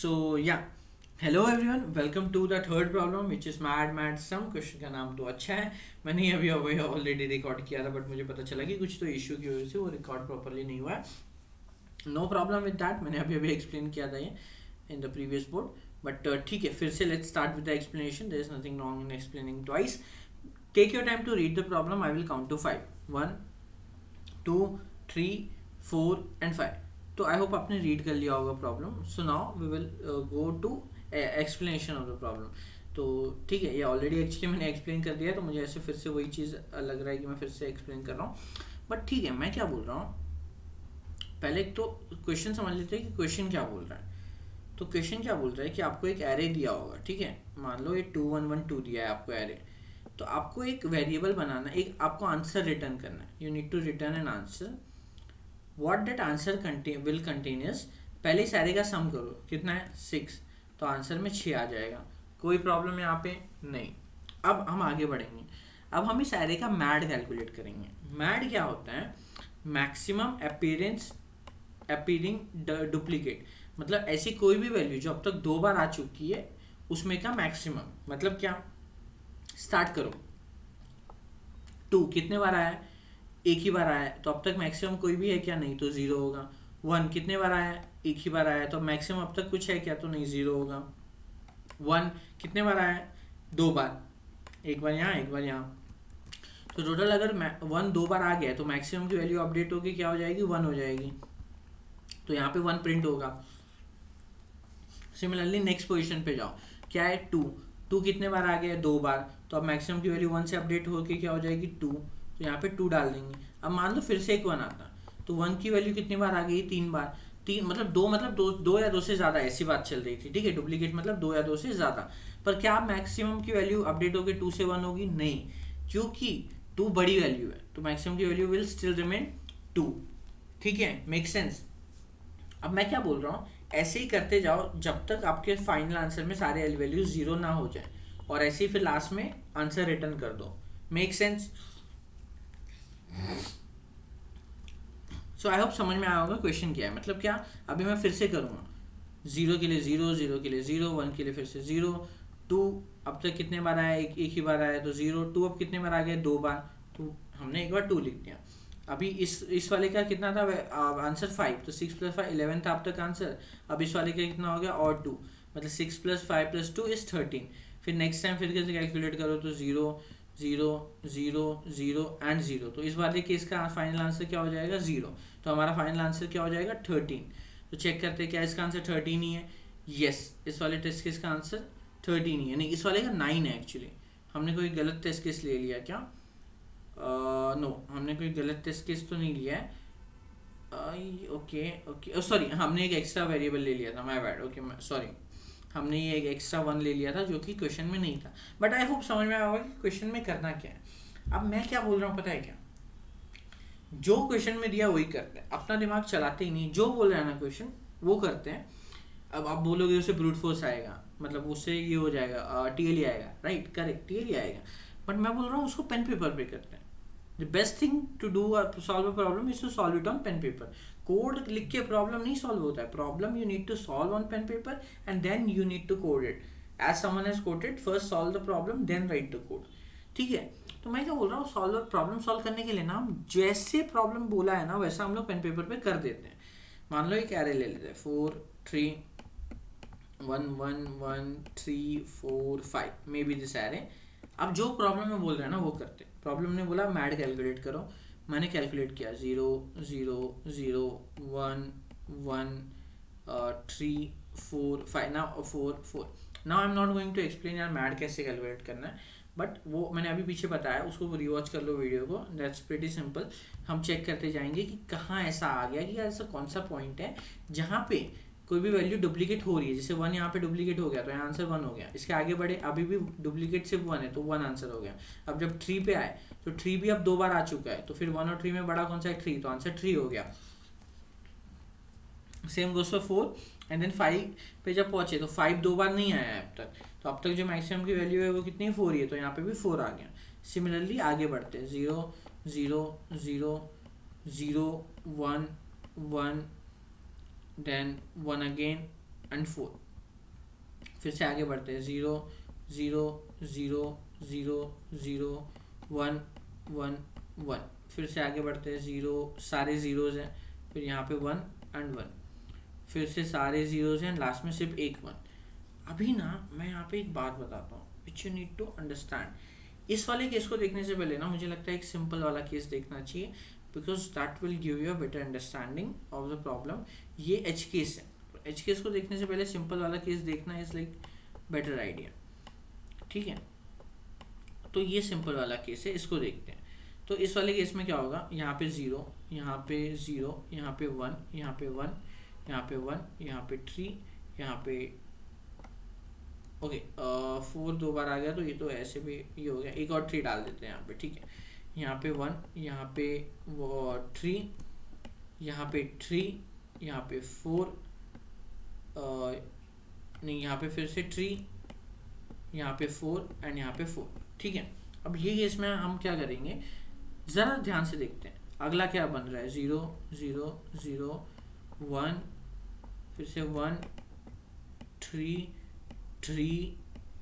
So yeah, hello everyone, welcome to the third problem which is mad sum। Question का नाम तो अच्छा है। मैंने अभी अभी ऑलरेडी रिकॉर्ड किया था बट मुझे पता चला कि कुछ तो इशू की वजह से वो रिकॉर्ड प्रॉपरली नहीं हुआ है। नो प्रॉब्लम विद दैट, मैंने अभी अभी एक्सप्लेन किया था ये in the previous board. But ठीक है, फिर से let's start with the explanation. There is nothing wrong in explaining twice. Take your time to read the problem. I will count to 5, 1 2 3 4 and 5। तो आई होप आपने read कर लिया होगा problem. So now we will go to explanation of the problem. तो ठीक है, ये already actually मैंने एक्सप्लेन कर दिया है, तो मुझे ऐसे फिर से वही चीज़ लग रहा है कि मैं फिर से एक्सप्लेन कर रहा हूँ। बट ठीक है, मैं क्या बोल रहा हूँ, पहले एक तो क्वेश्चन समझ लेते हैं कि क्वेश्चन क्या बोल रहा है। तो क्वेश्चन क्या बोल रहा है कि आपको एक एरे दिया होगा, ठीक है। मान लो ये 2 1 1 2 दिया है आपको एरे। तो आपको एक वेरिएबल बनाना, एक आपको आंसर रिटर्न करना है। You need to return an answer. What that answer will contain is, पहले इस एरे का सम करो, कितना है 6, तो आंसर में 6 आ जाएगा। कोई प्रॉब्लम यहाँ पे नहीं। अब हम आगे बढ़ेंगे। अब हम इस एरे का मैड कैलकुलेट करेंगे। मैड क्या होता है? Maximum appearing duplicate. मतलब ऐसी कोई भी वैल्यू जो अब तक 2 बार आ चुकी है उसमें का मैक्सिमम। मतलब क्या, स्टार्ट करो। 2 कितने बार आया है? एक ही बार आया है, तो अब तक मैक्सिमम कोई भी है क्या? नहीं, तो 0 होगा। 1 कितने बार आया है? एक ही बार आया है, तो मैक्सिमम अब तक कुछ है क्या? तो नहीं, 0 होगा। 1 कितने बार आया है? 2 बार, एक बार यहाँ एक बार यहाँ। तो टोटल अगर 1 2 बार आ गया है तो मैक्सिमम की वैल्यू अपडेट होगी, क्या हो जाएगी? 1 हो जाएगी। तो यहाँ पे 1 प्रिंट होगा। सिमिलरली नेक्स्ट पोजीशन पे जाओ, क्या है? 2 2 कितने बार आ गया है? 2 बार, तो अब मैक्सिमम की वैल्यू 1 से अपडेट होकर क्या हो जाएगी? 2। तो यहाँ पे 2 डाल देंगे। अब मान लो फिर से एक 1 आता, तो 1 की वैल्यू कितनी बार आ गई? 3 बार। तीन मतलब दो, मतलब दो या दो से ज़्यादा, ऐसी बात चल रही थी, ठीक है। डुप्लीकेट मतलब 2 या 2 से ज़्यादा। पर क्या मैक्सिमम की वैल्यू अपडेट होकर 2 से 1 होगी? नहीं, क्योंकि 2 बड़ी वैल्यू है, तो मैक्सिमम की वैल्यू विल स्टिल रिमेन 2। ठीक है, मेक सेंस। अब मैं क्या बोल रहा हूँ, ऐसे ही करते जाओ जब तक आपके फाइनल आंसर में सारे वैल्यू 0 ना हो जाए, और ऐसे ही फिर लास्ट में आंसर रिटर्न कर दो। Make sense? So I hope समझ में आया होगा क्वेश्चन क्या है। मतलब क्या, अभी मैं फिर से करूँगा। 0 के लिए 0, 0 के लिए 0, 1 के लिए फिर से 0, 2 अब तक कितने बार आया? एक ही बार आया, तो 0। 2 अब कितने बार आ गया? 2 बार, तो हमने एक बार 2 लिख दिया। अभी इस वाले का कितना था आंसर? 5, तो 6 + 5 11 था अब तक आंसर। अब इस वाले का कितना हो गया? और 2, मतलब 6 + 5 + 2 इज 13। फिर नेक्स्ट टाइम फिर कैसे कैलकुलेट करो, तो 0 0 0 0 एंड 0। तो इस वाले केस का फाइनल आंसर क्या हो जाएगा? 0। तो हमारा फाइनल आंसर क्या हो जाएगा? 13। तो चेक करते हैं क्या इसका आंसर 13 ही है? यस, इस वाले टेस्ट केस का आंसर 13 ही है। नहीं, इस वाले का 9 है एक्चुअली। हमने कोई गलत टेस्ट केस ले लिया क्या? नो, हमने कोई गलत टेस्ट केस तो नहीं लिया है। ओके ओके, सॉरी, हमने एक एक्स्ट्रा वेरिएबल ले लिया था, माय बैड। ओके, सॉरी, हमने ये एक एक्स्ट्रा 1 ले लिया था जो कि क्वेश्चन में नहीं था। बट आई होप समझ में आया होगा कि क्वेश्चन में करना क्या है। अब मैं क्या बोल रहा हूँ पता है क्या, जो क्वेश्चन में दिया वही करते हैं, अपना दिमाग चलाते ही नहीं। जो बोल रहा है ना क्वेश्चन, वो करते हैं। अब आप बोलोगे उसे ब्रूट फोर्स आएगा, मतलब उससे ये हो जाएगा, टीएलई आएगा, राइट, करेक्ट, टीएलई आएगा। बट मैं बोल रहा हूँ उसको पेन पेपर पे करते हैं। The best thing to do solve a problem is to solve it on pen paper. Code लिख के प्रॉब्लम नहीं सॉल्व होता है। Problem you need to solve on pen paper and then you need to code it as someone has coded. First solve the problem then write the code, ठीक है। तो मैं क्या बोल रहा हूँ, प्रॉब्लम सॉल्व करने के लिए ना, हम जैसे प्रॉब्लम बोला है ना वैसा हम लोग पेन पेपर पे कर देते हैं। मान लो एक एरे ले लेते हैं, 4 3 1 1 1 3 4 5, मे बी दिस एरे। अब जो प्रॉब्लम में बोल रहे हैं ना वो करते हैं। प्रॉब्लम ने बोला मैड कैलकुलेट करो, मैंने कैलकुलेट किया 0 0 0 1 1 3 4 5, now 4 4। Now I am not going to explain यार मैड कैसे कैलकुलेट करना है, बट वो मैंने अभी पीछे बताया, उसको रिवॉच कर लो वीडियो को। That's pretty simple. हम चेक करते जाएंगे कि कहाँ ऐसा आ गया, कि यार ऐसा कौन सा पॉइंट है जहाँ पे कोई भी वैल्यू डुप्लीकेट हो रही है। जैसे 1 यहाँ पे डुप्लीकेट हो गया तो यहाँ आंसर 1 हो गया। इसके आगे बढ़े, अभी भी डुप्लीकेट सिर्फ 1 है तो 1 आंसर हो गया। अब जब 3 पे आए तो 3 भी अब 2 बार आ चुका है, तो फिर 1 और 3 में बड़ा कौन सा है? 3, तो आंसर 3 हो गया। Same goes for 4 and then 5 पे जब पहुंचे तो 5 2 बार नहीं आया है अब तक। तो अब तक जो मैक्सिमम की वैल्यू है वो कितनी है? 4 ही है, तो यहाँ पे भी 4 आ गया। सिमिलरली आगे बढ़ते हैं, 0 0 0 0 1 1 देन 1 अगेन एंड 4। फिर से आगे बढ़ते हैं, 0 0 0 0 0 1 1 1, फिर से आगे बढ़ते हैं, 0 सारे ज़ीरोज़ हैं, फिर यहाँ पे 1 एंड 1, फिर से सारे ज़ीरोज़ हैं, लास्ट में सिर्फ एक 1। अभी ना मैं यहाँ पे एक बात बताता हूँ which you need to understand. इस वाले केस को देखने से पहले ना मुझे लगता है एक सिंपल वाला केस देखना चाहिए, because that will give you a better understanding of the problem. ये एच केस है, एच केस को देखने से पहले सिंपल वाला केस देखना इज लाइक बेटर आइडिया, ठीक है। तो ये सिंपल वाला केस है, इसको देखते हैं। तो इस वाले केस में क्या होगा, यहाँ पे 0, यहाँ पे 0, यहाँ पे 1, यहाँ पे 1, यहाँ पे 1, यहाँ पे 3, यहाँ पे ओके 4 दो बार आ गया, तो ये तो ऐसे भी ये हो गया, एक और 3 डाल देते हैं यहाँ पे, ठीक है। यहाँ पे 1, यहाँ पे 3, यहाँ पे 3, यहाँ पे 4, नहीं यहाँ पे फिर से 3, यहाँ पे 4 एंड यहाँ पे 4, ठीक है। अब ये केस में हम क्या करेंगे, ज़रा ध्यान से देखते हैं अगला क्या बन रहा है, 0 0 0 1, फिर से 1 3 3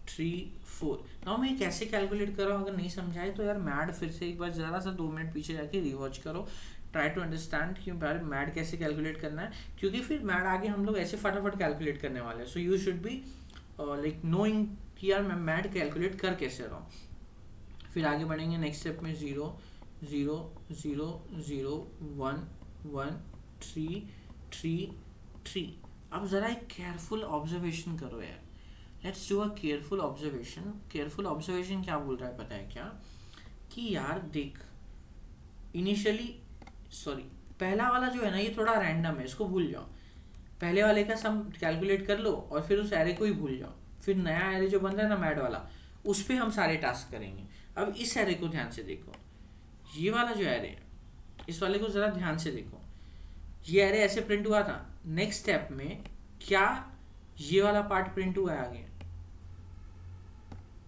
3 4। नाउ मैं कैसे कैलकुलेट कर रहा हूँ, अगर नहीं समझाए तो यार मैड फिर से एक बार ज़रा सा 2 मिनट पीछे जाके रिवॉच करो, ट्राई टू अंडरस्टैंड कि यार मैड कैसे कैलकुलेट करना है, क्योंकि फिर मैड आगे हम लोग ऐसे फटाफट कैलकुलेट करने वाले हैं। So you should be like knowing कि यार मैं मैड कैलकुलेट कर कैसे रहा हूँ। फिर आगे बढ़ेंगे नेक्स्ट स्टेप में, 0 0 0 0 1 1 3 3 3। अब ज़रा एक केयरफुल ऑब्जर्वेशन करो यार, let's do a careful observation. Careful observation क्या बोल रहा है पता है क्या, कि यार देख इनिशियली सॉरी पहला वाला जो है ना ये थोड़ा रैंडम है, इसको भूल जाओ, पहले वाले का सम कैलकुलेट कर लो और फिर उस एरे को ही भूल जाओ। फिर नया एरे जो बन रहा है ना मैड वाला, उस पर हम सारे टास्क करेंगे। अब इस एरे को ध्यान से देखो, ये वाला जो एरे है इस वाले को ज़रा ध्यान से देखो, ये एरे ऐसे प्रिंट हुआ था, नेक्स्ट स्टेप में क्या ये वाला पार्ट प्रिंट हुआ है आगे,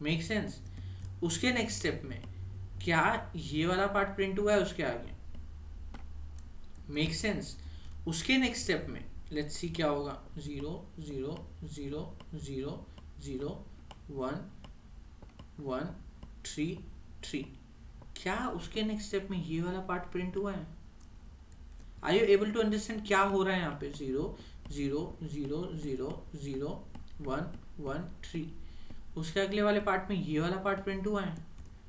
मेक सेंस। उसके नेक्स्ट स्टेप में क्या ये वाला पार्ट प्रिंट हुआ है उसके आगे, मेक सेंस। उसके नेक्स्ट स्टेप में लेट्स सी क्या होगा, 0 0 0 0 0 1 1 3 3। क्या उसके नेक्स्ट स्टेप में ये वाला पार्ट प्रिंट हुआ है? Are you able to understand क्या हो रहा है यहाँ पे, 0 0 0 0 0 1 1 3। उसके अगले वाले पार्ट में ये वाला पार्ट प्रिंट हुआ है,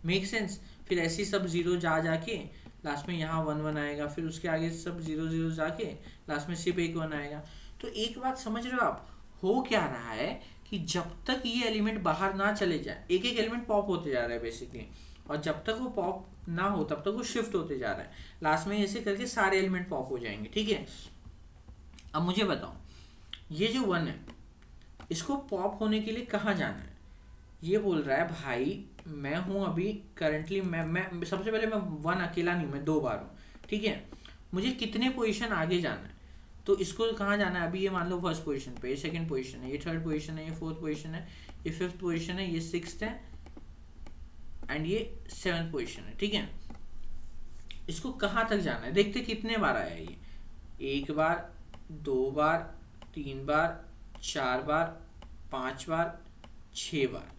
मेक सेंस। फिर ऐसे ही सब 0 जाके लास्ट में यहाँ 1 1 आएगा, फिर उसके आगे सब 0 0 जाके लास्ट में सिर्फ एक 1 आएगा। तो एक बात समझ रहे हो आप, हो क्या रहा है कि जब तक ये एलिमेंट बाहर ना चले जाए, एक एक एलिमेंट पॉप होते जा रहा है बेसिकली, और जब तक वो पॉप ना हो तब तक वो शिफ्ट होते जा रहा है। लास्ट में ऐसे करके सारे एलिमेंट पॉप हो जाएंगे, ठीक है। अब मुझे बताओ, ये जो 1 है इसको पॉप होने के लिए कहाँ जाना है? ये बोल रहा है भाई मैं हूँ अभी करंटली, मैं सबसे पहले मैं 1 अकेला नहीं, मैं 2 बार हूँ, ठीक है। मुझे कितने पोजीशन आगे जाना है, तो इसको कहाँ जाना है? अभी ये मान लो फर्स्ट पोजीशन पे, ये सेकंड पोजीशन है, ये थर्ड पोजीशन है, ये फोर्थ पोजीशन है, ये फिफ्थ पोजीशन है, ये सिक्स्थ है एंड ये सेवन्थ पोजीशन है, ठीक है। इसको कहाँ तक जाना है? देखते कितने बार आया ये, 1 बार 2 बार 3 बार 4 बार 5 बार 6 बार,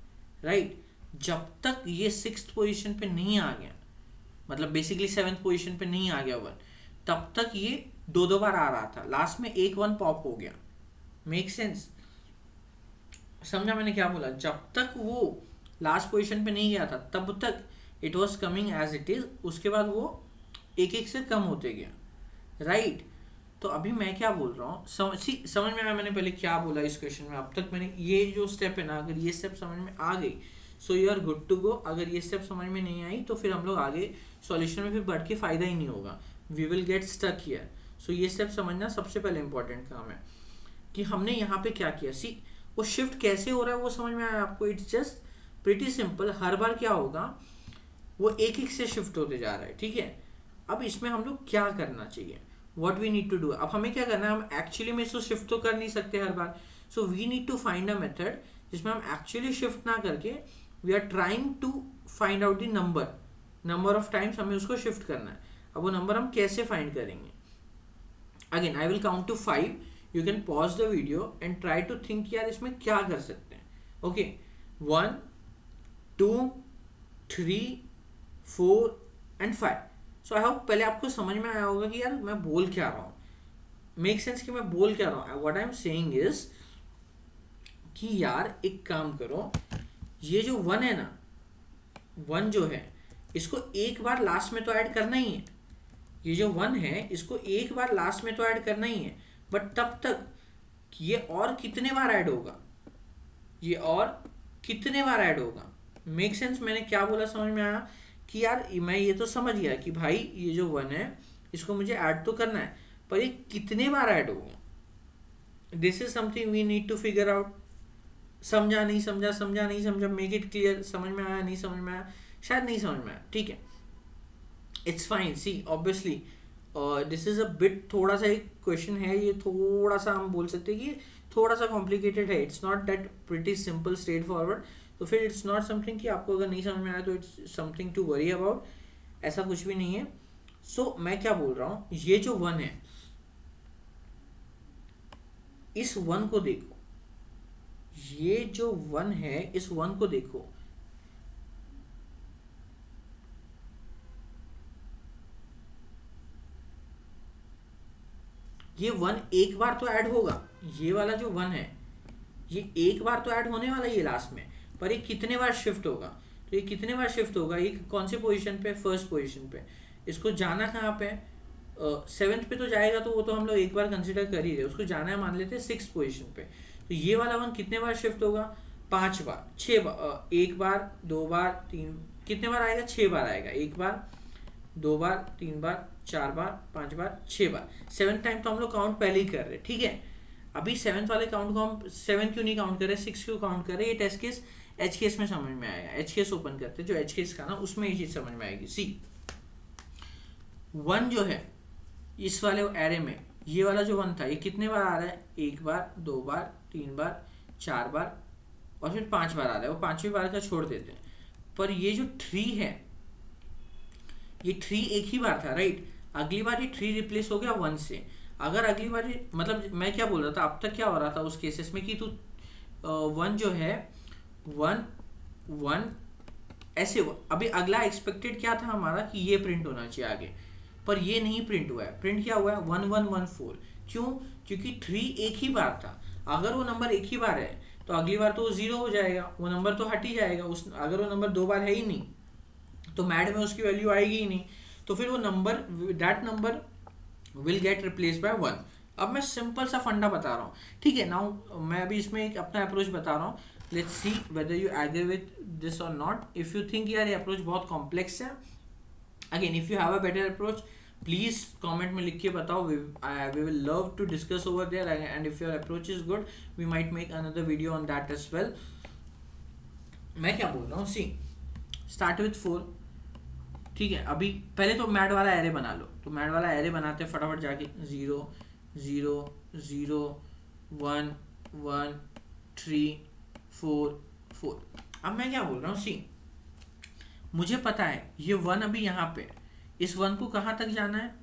राइट। जब तक ये सिक्स्थ पोजीशन पे नहीं आ गया, मतलब बेसिकली सेवन्थ पोजीशन पे नहीं आ गया 1, तब तक ये 2 बार आ रहा था, लास्ट में एक 1 पॉप हो गया, मेक सेंस। समझा मैंने क्या बोला? जब तक वो लास्ट पोजीशन पे नहीं गया था तब तक it was coming as it is, उसके बाद वो एक एक से कम होते गया, राइट। तो अभी मैं क्या बोल रहा हूँ, समझ में आया मैंने पहले क्या बोला इस क्वेश्चन में? अब तक मैंने ये जो स्टेप है ना, अगर ये स्टेप समझ में आ गई so you are good to go. अगर ये स्टेप समझ में नहीं आई तो फिर हम लोग आगे सॉल्यूशन में फिर बढ़ के फायदा ही नहीं होगा, we will get stuck here. So ये स्टेप समझना सबसे पहले इंपॉर्टेंट काम है कि हमने यहाँ पे क्या किया। सी वो शिफ्ट कैसे हो रहा है वो समझ में आया आपको? It's just pretty simple. हर बार क्या होगा, वो एक एक से शिफ्ट होते जा रहा है, ठीक है। अब इसमें हम लोग क्या करना चाहिए, what we need to do. अब हमें क्या करना है, हम एक्चुअली में इसको शिफ्ट तो कर नहीं सकते हर बार, so we need to find a method जिसमें हम एक्चुअली शिफ्ट ना करके we are trying to find out the number of times हमें उसको शिफ्ट करना है। अब वो नंबर हम कैसे फाइंड करेंगे? Again I will count to 5, you can pause the video and try to think यार इसमें क्या कर सकते हैं। Okay, 1 2 3 4 and 5। So I hope पहले आपको समझ में आया होगा कि यार मैं बोल क्या रहा हूँ, मेक सेंस कि मैं बोल क्या रहा हूँ। What I am saying is कि यार एक काम करो, ये जो 1 है ना, 1 जो है इसको एक बार लास्ट में तो ऐड करना ही है। ये जो 1 है इसको एक बार लास्ट में तो ऐड करना ही है, बट तब तक ये और कितने बार ऐड होगा, ये और कितने बार ऐड होगा। मेक सेंस मैंने क्या बोला, समझ में आया कि यार मैं ये तो समझ गया कि भाई ये जो 1 है इसको मुझे ऐड तो करना है, पर ये कितने बार ऐड होगा, this is something we need to figure out. समझा नहीं समझा, समझा नहीं समझा, मेक इट क्लियर, समझ में आया नहीं समझ में आया, शायद नहीं समझ में आया, ठीक है, it's fine. See obviously this is a bit, थोड़ा सा एक क्वेश्चन है ये, थोड़ा सा हम बोल सकते हैं कि थोड़ा सा कॉम्प्लिकेटेड है, it's not that pretty simple straight forward. तो फिर इट्स नॉट समथिंग कि आपको अगर नहीं समझ में आया तो it's something to worry about, ऐसा कुछ भी नहीं है। सो मैं क्या बोल रहा हूँ, ये जो 1 है इस 1 को देखो, ये जो 1 है इस 1 को देखो, ये 1 एक बार तो ऐड होगा, ये वाला जो 1 है ये एक बार तो ऐड होने वाला है ये लास्ट में, पर ये कितने बार शिफ्ट होगा, तो ये कितने बार शिफ्ट होगा, ये कौन से पोजीशन पे, फर्स्ट पोजीशन पे, इसको जाना कहाँ पे, 7th पे तो जाएगा, तो वो तो हम लोग एक बार कंसिडर कर ही रहे, उसको जाना है मान लेते हैं 6th पोजीशन पे। तो ये वाला 1 कितने बार शिफ्ट होगा, 5 बार, 6 बार, एक बार, 2 बार, 3, कितने बार आएगा, 6 बार आएगा, एक बार, 2 बार, 3 बार, 4 बार, 5 बार, 6 बार, 7th टाइम तो हम लोग काउंट पहले ही कर रहे हैं, ठीक है। अभी 7th वाले काउंट को हम 7 क्यों नहीं काउंट कर रहे, 6 क्यों काउंट कर रहे, ये टेस्ट केस एच केस में समझ में आएगा, एच केस ओपन करते जो एच केस का ना, उसमें ये चीज समझ में आएगी। सी 1 जो है इस वाले एरे में, ये वाला जो 1 था ये कितने बार आ रहा है, एक बार, 2 बार, 3 बार, 4 बार और फिर 5 बार आ रहा है, वो 5वीं बार का छोड़ देते हैं। पर ये जो 3 है, ये 3 एक ही बार था, राइट, अगली बार ये 3 रिप्लेस हो गया 1 से। अगर अगली बार मतलब मैं क्या बोल रहा था, अब तक क्या हो रहा था उस केसेस में कि तू 1 जो है 1 1 ऐसे अभी अगला एक्सपेक्टेड क्या था हमारा कि ये प्रिंट होना चाहिए आगे, पर ये नहीं प्रिंट हुआ है, प्रिंट क्या हुआ है 1 1 1 4। क्यों, क्योंकि 3 एक ही बार था, अगर वो नंबर एक ही बार है तो अगली बार तो वो 0 हो जाएगा, वो नंबर तो हट ही जाएगा, उस अगर वो नंबर 2 बार है ही नहीं तो मैड में उसकी वैल्यू आएगी ही नहीं, तो फिर वो number, that number will get replace by 1। अब मैं सिंपल सा फंडा बता रहा हूँ, ठीक है। नाउ मैं अभी इसमें एक अपना अप्रोच बता रहा हूँ, let's see whether you agree with this और नॉट। इफ यू थिंक यार ये अप्रोच बहुत कॉम्प्लेक्स है, again if you have a better approach please comment में लिख के बताओ, we will love to discuss over there, and if your approach is good we might make another video on that as well. मैं क्या बोल रहा हूँ, सी start with 4, ठीक है। अभी पहले तो मैड वाला एरे बना लो, तो मैड वाला एरे बनाते हैं फटाफट जाके, 0 0 0 1 1 3 4 4। अब मैं क्या बोल रहा हूँ, सी मुझे पता है ये 1 अभी यहाँ पे, इस 1 को कहाँ तक जाना है,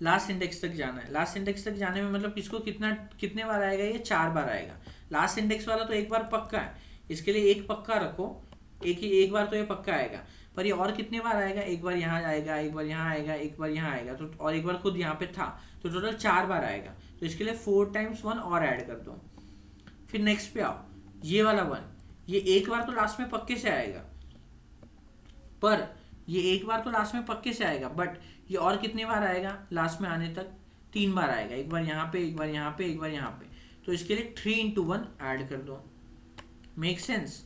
लास्ट इंडेक्स तक जाना है। लास्ट इंडेक्स तक जाने में मतलब किसको कितने बार आएगा, ये 4 बार आएगा। लास्ट इंडेक्स वाला तो एक बार पक्का है, इसके लिए एक पक्का रखो, एक बार तो ये पक्का आएगा, पर ये और कितने बार आएगा, एक बार यहाँ आएगा, एक बार यहाँ आएगा, एक बार यहाँ आएगा, तो और एक बार खुद यहाँ पे था, तो टोटल 4 बार आएगा। तो इसके लिए 4 टाइम्स 1 और ऐड कर दो। फिर नेक्स्ट पे आओ, ये वाला 1, ये एक बार तो लास्ट में पक्के से आएगा, पर ये एक बार तो लास्ट में पक्के से आएगा, बट ये और कितने बार आएगा लास्ट में आने तक, 3 बार आएगा, एक बार यहाँ पे, एक बार यहाँ पे, एक बार यहाँ पे। तो इसके लिए 3 into 1 ऐड कर दो, मेक सेंस।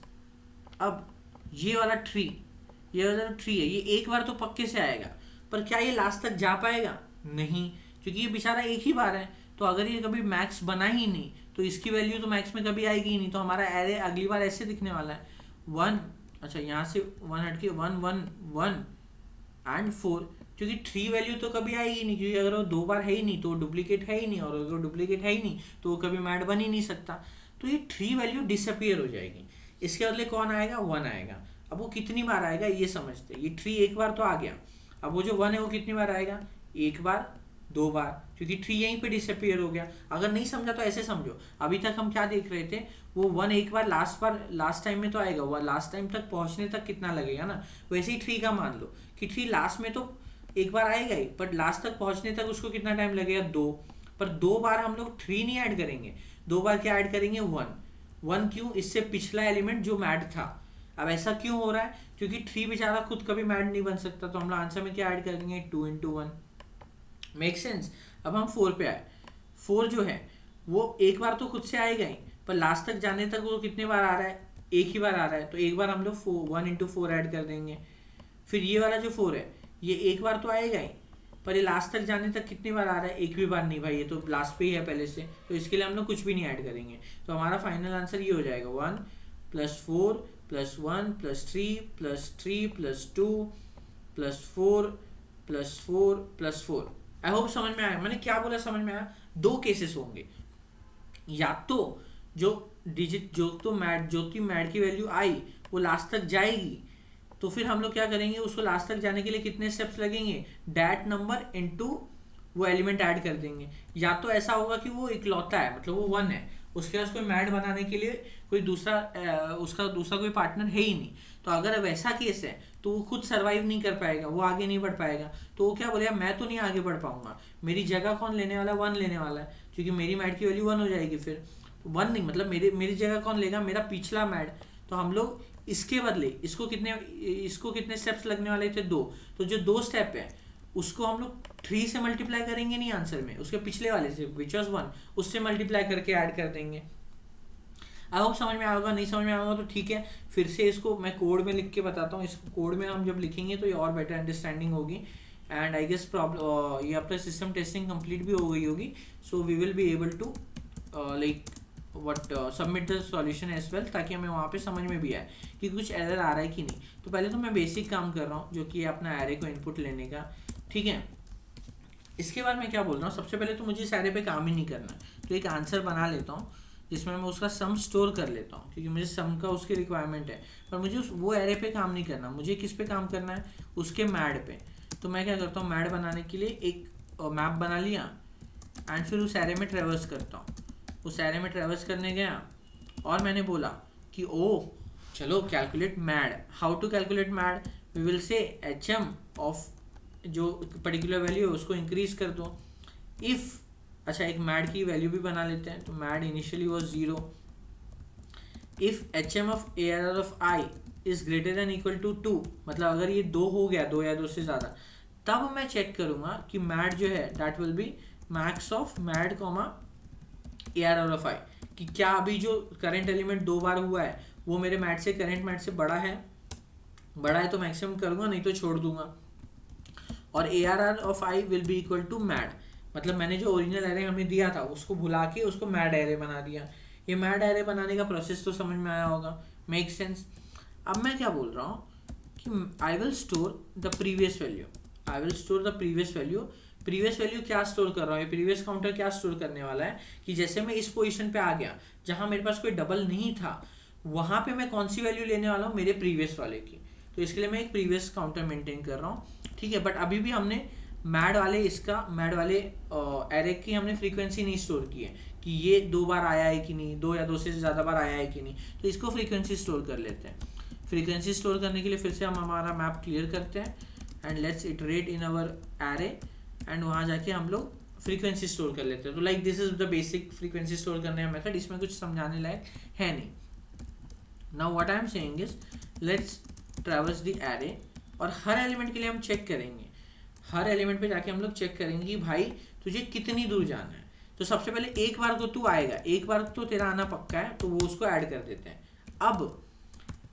अब ये वाला 3, ये वाला 3 है, ये एक बार तो पक्के से आएगा, पर क्या ये लास्ट तक जा पाएगा, नहीं, क्योंकि ये बेचारा एक ही बार है। तो अगर ये कभी मैक्स बना ही नहीं तो इसकी वैल्यू तो मैक्स में कभी आएगी ही नहीं, तो हमारा एरे अगली बार ऐसे दिखने वाला है 1, अच्छा यहाँ से 1 हट के 1 1 1 एंड 4, क्योंकि 3 वैल्यू तो कभी आएगी नहीं, क्योंकि अगर वो 2 बार है ही नहीं तो डुप्लीकेट है ही नहीं, और अगर डुप्लीकेट है ही नहीं तो वो कभी मैड बन ही नहीं सकता, तो ये 3 वैल्यू डिसअपियर हो जाएगी। इसके बदले कौन आएगा, 1 आएगा। अब वो कितनी बार आएगा ये समझते हैं, ये 3 एक बार तो आ गया, अब वो जो 1 है वो कितनी बार आएगा, एक बार, 2 बार, क्योंकि 3 यहीं पे डिसअपियर हो गया। अगर नहीं समझा तो ऐसे समझो, अभी तक हम क्या देख रहे थे, वो 1 एक बार लास्ट टाइम में तो आएगा, वो लास्ट टाइम तक पहुंचने तक कितना लगेगा ना, वैसे ही 3 का मान लो कि 3 लास्ट में तो एक बार आएगा ही, बट लास्ट तक पहुंचने तक उसको कितना टाइम लगेगा 2। पर 2 बार हम लोग 3 नहीं ऐड करेंगे, 2 बार क्या ऐड करेंगे 1। क्यों, इससे पिछला एलिमेंट जो मैड था। अब ऐसा क्यों हो रहा है, क्योंकि 3 बेचारा खुद कभी मैड नहीं बन सकता, तो हम लोग आंसर में क्या ऐड करेंगे 2 × 1। Make sense. अब हम 4 पे आए। 4 जो है वो एक बार तो खुद से आएगा ही, पर लास्ट तक जाने तक वो कितने बार आ रहा है, एक ही बार आ रहा है, तो एक बार हम लोग 1 × 4 ऐड कर देंगे। फिर ये वाला जो 4 है ये एक बार तो आएगा ही, पर ये लास्ट तक जाने तक कितनी बार आ रहा है, एक भी बार नहीं भाई, ये तो लास्ट पे ही है पहले से, तो इसके लिए हम लोग कुछ भी नहीं ऐड करेंगे। तो हमारा फाइनल आंसर ये हो जाएगा 1 + 4 + 1 + 3 + 3 + 2 + 4 + 4 + 4। आई होप समझ में आया, मैंने क्या बोला समझ में आया। 2 केसेस होंगे, या तो जो डिजिट जो की मैड की वैल्यू आई वो लास्ट तक जाएगी, तो फिर हम लोग क्या करेंगे, उसको लास्ट तक जाने के लिए कितने स्टेप्स लगेंगे, डैट नंबर इनटू वो एलिमेंट ऐड कर देंगे। या तो ऐसा होगा कि वो इकलौता है, मतलब वो 1 है, उसके पास कोई मैड बनाने के लिए कोई उसका दूसरा कोई पार्टनर है ही नहीं। तो अगर वैसा केस है तो वो खुद सर्वाइव नहीं कर पाएगा, वो आगे नहीं बढ़ पाएगा, तो वो क्या बोलेगा, मैं तो नहीं आगे बढ़ पाऊंगा, मेरी जगह कौन लेने वाला है, 1 लेने वाला है, क्योंकि मेरी मैड की वैल्यू 1 हो जाएगी। फिर 1 नहीं, मतलब मेरी जगह कौन लेगा, मेरा पिछला मैड। तो हम लोग इसके बदले इसको कितने स्टेप्स लगने वाले थे 2, तो जो 2 स्टेप है उसको हम लोग 3 से मल्टीप्लाई करेंगे नहीं आंसर में, उसके पिछले वाले से विच वाज 1, उससे मल्टीप्लाई करके ऐड कर देंगे। आई होप समझ में आया होगा, नहीं समझ में आया होगा तो ठीक है, फिर से इसको मैं कोड में लिख के बताता हूँ। इस कोड में हम जब लिखेंगे तो ये और बेटर अंडरस्टैंडिंग होगी। एंड आई गेस प्रॉब्लम ये अपना सिस्टम टेस्टिंग कंप्लीट भी हो गई होगी, so we will be able to like submit the solution as well, ताकि हमें वहाँ पे समझ में भी आए कि कुछ एरर आ रहा है कि नहीं। तो पहले तो मैं बेसिक काम कर रहा हूँ, जो कि अपना एरे को इनपुट लेने का, ठीक है। इसके बाद मैं क्या बोल रहा हूँ, सबसे पहले तो मुझे इस एरे पे काम ही नहीं करना, तो एक आंसर बना लेता हूँ जिसमें मैं उसका सम स्टोर कर लेता हूँ, क्योंकि मुझे सम का उसकी रिक्वायरमेंट है। पर मुझे वो एरे पे काम नहीं करना, मुझे किस पे काम करना है, उसके मैड पे। तो मैं क्या करता हूँ, मैड बनाने के लिए एक मैप बना लिया, एंड फिर उस एरे में ट्रेवर्स करता हूँ। उस एरे में ट्रेवर्स करने गया और मैंने बोला कि ओ चलो calculate mad. How to calculate mad, we will say HM of जो पर्टिकुलर वैल्यू है उसको इंक्रीज कर दो। इफ़ अच्छा एक मैड की वैल्यू भी बना लेते हैं, तो mad initially was 0। If HM of ARR of I is greater than equal to 2, मतलब अगर ये 2 हो गया, 2 या 2 से ज़्यादा, तब मैं चेक करूँगा कि मैड जो है that will be max of mad comma ARR of I, कि क्या अभी जो करंट एलिमेंट 2 बार हुआ है वो मेरे मैड से करंट मैड से बड़ा है तो मैक्सिमम करूँगा, नहीं तो छोड़ दूंगा। और ARR of I will be equal to mad, मतलब मैंने जो ओरिजिनल एरे हमें दिया था उसको भुला के उसको मैड एरे बना दिया। ये मैड एरे बनाने का प्रोसेस तो समझ में आया होगा, मेक सेंस। अब मैं क्या बोल रहा हूँ कि I will store the previous value. Previous value क्या स्टोर कर रहा हूँ, ये प्रीवियस काउंटर क्या स्टोर करने वाला है कि जैसे मैं इस पोजीशन पे आ गया जहाँ मेरे पास कोई डबल नहीं था, वहाँ पे मैं कौन सी वैल्यू लेने वाला हूँ, मेरे प्रीवियस वाले की। तो इसके लिए मैं एक प्रीवियस काउंटर मेंटेन कर रहा हूँ, ठीक है। बट अभी भी हमने मैड वाले एरे की हमने फ्रीक्वेंसी नहीं स्टोर की है कि ये 2 बार आया है कि नहीं, 2 या 2 से ज़्यादा बार आया है कि नहीं, तो इसको फ्रीक्वेंसी स्टोर कर लेते हैं। फ्रीक्वेंसी स्टोर करने के लिए फिर से हम हमारा मैप क्लियर करते हैं and let's iterate in our array, and वहाँ जाके हम लोग फ्रीक्वेंसी स्टोर कर लेते हैं। तो like this is the basic frequency store करने का मेथड, इसमें कुछ समझाने लायक है नहीं। Now what I am saying is let's traverse the array, और हर एलिमेंट के लिए हम चेक करेंगे, हर एलिमेंट पे जाके हम लोग चेक करेंगे कि भाई तुझे कितनी दूर जाना है। तो सबसे पहले एक बार तो तू आएगा, एक बार तो तेरा आना पक्का है, तो वो उसको ऐड कर देते हैं। अब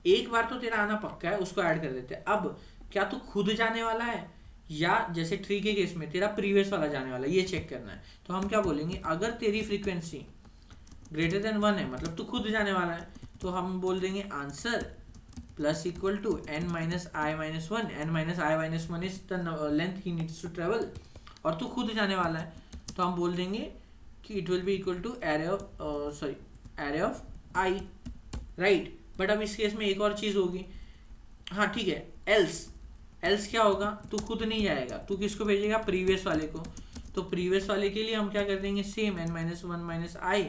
एक बार तो तेरा आना पक्का है, उसको ऐड कर देते हैं। अब क्या तू खुद जाने वाला है या जैसे 3 के केस में तेरा प्रीवियस वाला जाने वाला है, ये चेक करना है। तो हम क्या बोलेंगे, अगर तेरी फ्रीक्वेंसी ग्रेटर देन 1 है, मतलब तू खुद जाने वाला है, तो हम बोल देंगे answer plus equal to n minus I minus 1। n minus I minus 1 is the length he needs to travel, और तू खुद जाने वाला है, तो हम बोल देंगे कि it will be equal to array of I, right. But अब इस केस में एक और चीज़ होगी, हाँ ठीक है, एल्स क्या होगा, तू खुद नहीं जाएगा, तू किसको भेजेगा, प्रीवियस वाले को। तो प्रीवियस वाले के लिए हम क्या कर देंगे, same n minus one minus i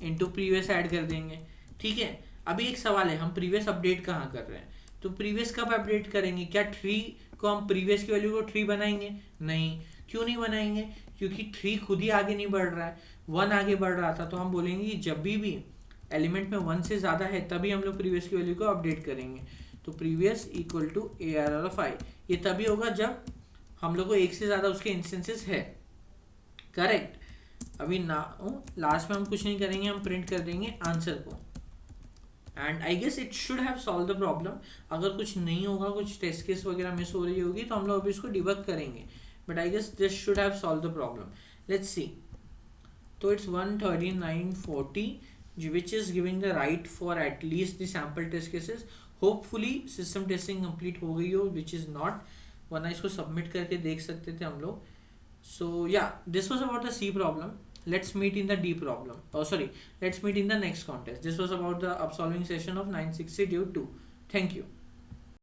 into previous add कर देंगे। ठीक है, अभी एक सवाल है, हम प्रीवियस अपडेट कहाँ कर रहे हैं, तो प्रीवियस कब अपडेट करेंगे, क्या 3 को हम प्रीवियस की वैल्यू को 3 बनाएंगे, नहीं, क्यों नहीं बनाएंगे, क्योंकि 3 खुद ही आगे नहीं बढ़ रहा है, 1 आगे बढ़ रहा था, तो हम बोलेंगे कि जब भी एलिमेंट में 1 से ज़्यादा है तभी हम लोग प्रीवियस की वैल्यू को अपडेट करेंगे। तो previous equal to ARR of i, ये तभी होगा जब हम लोग को एक से ज़्यादा उसके इंस्टेंसेस है। करेक्ट। अभी ना लास्ट में हम कुछ नहीं करेंगे, हम प्रिंट कर देंगे आंसर को, and I guess it should have solve the problem. अगर कुछ नहीं होगा, कुछ टेस्ट केस वगैरह मिस हो रही होगी तो हम लोग अभी इसको डिबग करेंगे, but I guess this should have solve the problem. Let's see. तो it's 13940 which is giving the right for at least the sample test cases. Hopefully system testing complete हो गई हो, which is not, वरना इसको submit करके देख सकते थे हम लोग। So yeah, this was about the C problem. Let's meet in the D problem. Oh sorry, let's meet in the next contest. This was about the up solving session of 960 due 2. Thank you.